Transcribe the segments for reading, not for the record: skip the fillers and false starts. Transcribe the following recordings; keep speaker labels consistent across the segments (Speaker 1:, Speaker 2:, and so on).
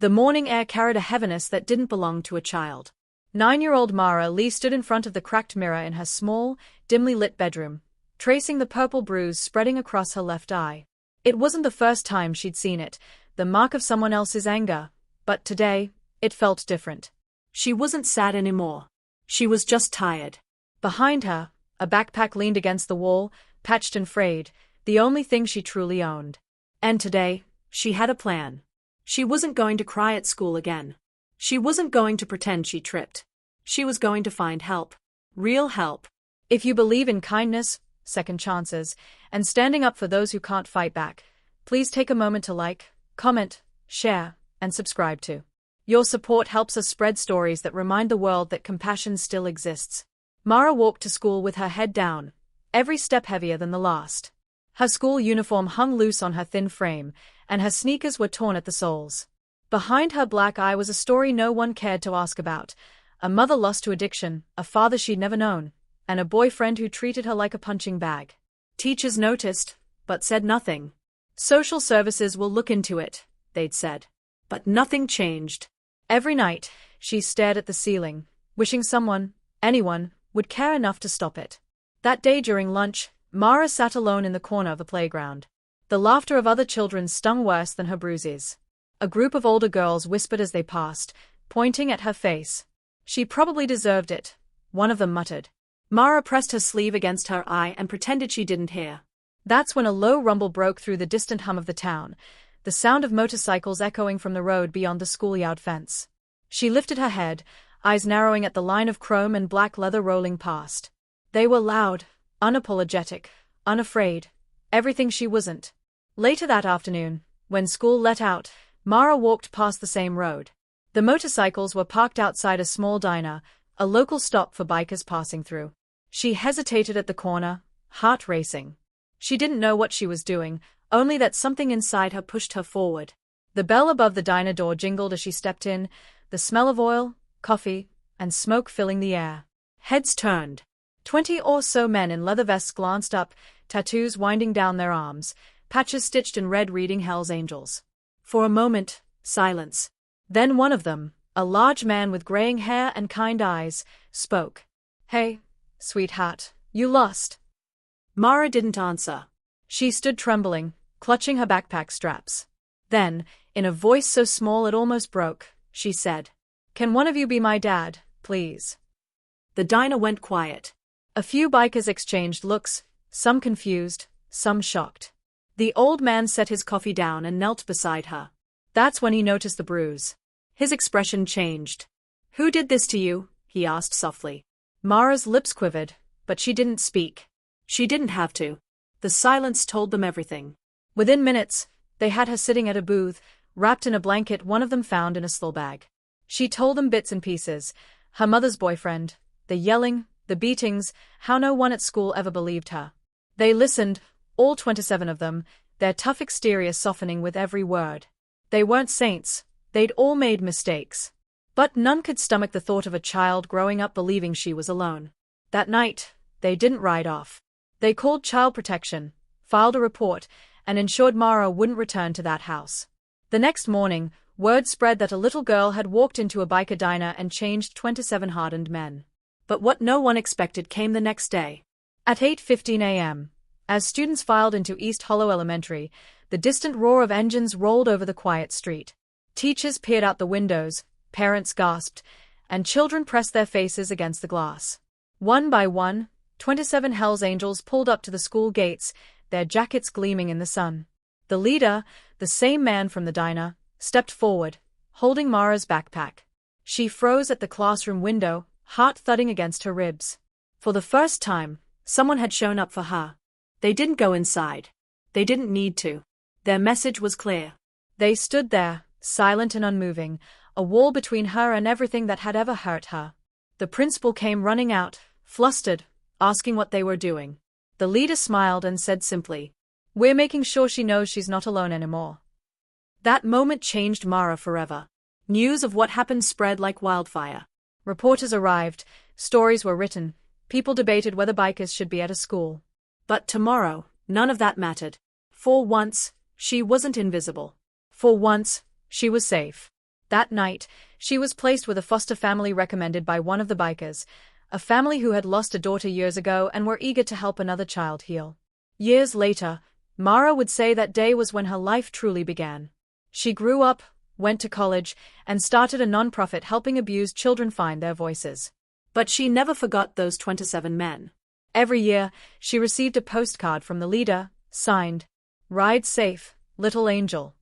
Speaker 1: The morning air carried a heaviness that didn't belong to a child. 9-year-old Mara Lee stood in front of the cracked mirror in her small, dimly lit bedroom, tracing the purple bruise spreading across her left eye. It wasn't the first time she'd seen it, the mark of someone else's anger, but today, it felt different. She wasn't sad anymore. She was just tired. Behind her, a backpack leaned against the wall, patched and frayed, the only thing she truly owned. And today, she had a plan. She wasn't going to cry at school again. She wasn't going to pretend she tripped. She was going to find help. Real help. If you believe in kindness, second chances, and standing up for those who can't fight back, please take a moment to like, comment, share, and subscribe too. Your support helps us spread stories that remind the world that compassion still exists. Mara walked to school with her head down, every step heavier than the last. Her school uniform hung loose on her thin frame, and her sneakers were torn at the soles. Behind her black eye was a story no one cared to ask about: a mother lost to addiction, a father she'd never known, and a boyfriend who treated her like a punching bag. Teachers noticed, but said nothing. Social services will look into it, they'd said. But nothing changed. Every night, she stared at the ceiling, wishing someone, anyone, would care enough to stop it. That day during lunch, Mara sat alone in the corner of the playground. The laughter of other children stung worse than her bruises. A group of older girls whispered as they passed, pointing at her face. She probably deserved it, one of them muttered. Mara pressed her sleeve against her eye and pretended she didn't hear. That's when a low rumble broke through the distant hum of the town, the sound of motorcycles echoing from the road beyond the schoolyard fence. She lifted her head, eyes narrowing at the line of chrome and black leather rolling past. They were loud, unapologetic, unafraid, everything she wasn't. Later that afternoon, when school let out, Mara walked past the same road. The motorcycles were parked outside a small diner, a local stop for bikers passing through. She hesitated at the corner, heart racing. She didn't know what she was doing, only that something inside her pushed her forward. The bell above the diner door jingled as she stepped in, the smell of oil, coffee, and smoke filling the air. Heads turned. 20 or so men in leather vests glanced up, tattoos winding down their arms, patches stitched in red reading Hell's Angels. For a moment, silence. Then one of them, a large man with graying hair and kind eyes, spoke. "Hey, sweetheart, you lost." Mara didn't answer. She stood trembling, clutching her backpack straps. Then, in a voice so small it almost broke, she said, "Can one of you be my dad, please?" The diner went quiet. A few bikers exchanged looks, some confused, some shocked. The old man set his coffee down and knelt beside her. That's when he noticed the bruise. His expression changed. "Who did this to you?" he asked softly. Mara's lips quivered, but she didn't speak. She didn't have to. The silence told them everything. Within minutes, they had her sitting at a booth, wrapped in a blanket one of them found in a slow bag. She told them bits and pieces: her mother's boyfriend, the yelling, the beatings, how no one at school ever believed her. They listened, all 27 of them, their tough exterior softening with every word. They weren't saints, they'd all made mistakes. But none could stomach the thought of a child growing up believing she was alone. That night, they didn't ride off. They called child protection, filed a report, and ensured Mara wouldn't return to that house. The next morning, word spread that a little girl had walked into a biker diner and changed 27 hardened men. But what no one expected came the next day. At 8:15 a.m., as students filed into East Hollow Elementary, the distant roar of engines rolled over the quiet street. Teachers peered out the windows, parents gasped, and children pressed their faces against the glass. One by one, 27 Hell's Angels pulled up to the school gates, their jackets gleaming in the sun. The leader, the same man from the diner, stepped forward, holding Mara's backpack. She froze at the classroom window, heart thudding against her ribs. For the first time, someone had shown up for her. They didn't go inside. They didn't need to. Their message was clear. They stood there, silent and unmoving, a wall between her and everything that had ever hurt her. The principal came running out, flustered, asking what they were doing. The leader smiled and said simply, "We're making sure she knows she's not alone anymore." That moment changed Mara forever. News of what happened spread like wildfire. Reporters arrived, stories were written, people debated whether bikers should be at a school. But tomorrow, none of that mattered. For once, she wasn't invisible. For once, she was safe. That night, she was placed with a foster family recommended by one of the bikers, a family who had lost a daughter years ago and were eager to help another child heal. Years later, Mara would say that day was when her life truly began. She grew up, went to college, and started a non-profit helping abused children find their voices. But she never forgot those 27 men. Every year, she received a postcard from the leader, signed, "Ride safe, little angel."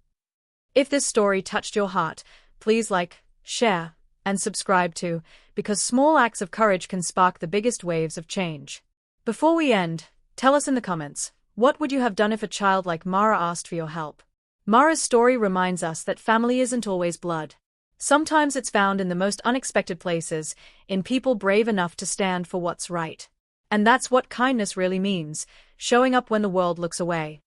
Speaker 1: If this story touched your heart, please like, share, and subscribe too, because small acts of courage can spark the biggest waves of change. Before we end, tell us in the comments, what would you have done if a child like Mara asked for your help? Mara's story reminds us that family isn't always blood. Sometimes it's found in the most unexpected places, in people brave enough to stand for what's right. And that's what kindness really means, showing up when the world looks away.